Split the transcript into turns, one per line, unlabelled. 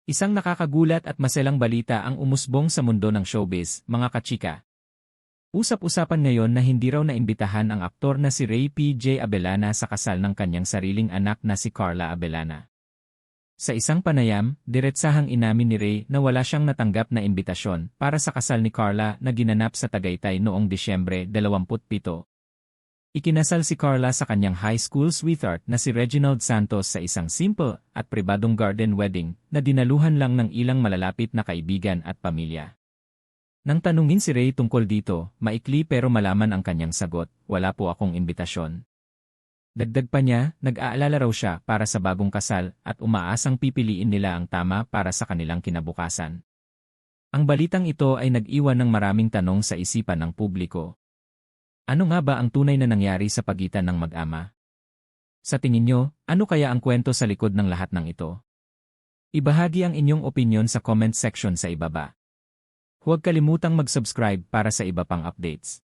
Isang nakakagulat at maselang balita ang umusbong sa mundo ng showbiz, mga kachika. Usap-usapan ngayon na hindi raw naimbitahan ang aktor na si Ray P.J. Abellana sa kasal ng kanyang sariling anak na si Carla Abellana. Sa isang panayam, diretsahang inamin ni Ray na wala siyang natanggap na imbitasyon para sa kasal ni Carla na ginanap sa Tagaytay noong Disyembre 27. Ikinasal si Carla sa kanyang high school sweetheart na si Reginald Santos sa isang simple at pribadong garden wedding na dinaluhan lang ng ilang malalapit na kaibigan at pamilya. Nang tanungin si Ray tungkol dito, maikli pero malaman ang kanyang sagot, wala po akong imbitasyon. Dagdag pa niya, nag-aalala raw siya para sa bagong kasal at umaasang pipiliin nila ang tama para sa kanilang kinabukasan. Ang balitang ito ay nag-iwan ng maraming tanong sa isipan ng publiko. Ano nga ba ang tunay na nangyari sa pagitan ng mag-ama? Sa tingin nyo, ano kaya ang kwento sa likod ng lahat ng ito? Ibahagi ang inyong opinyon sa comment section sa ibaba. Huwag kalimutang mag-subscribe para sa iba pang updates.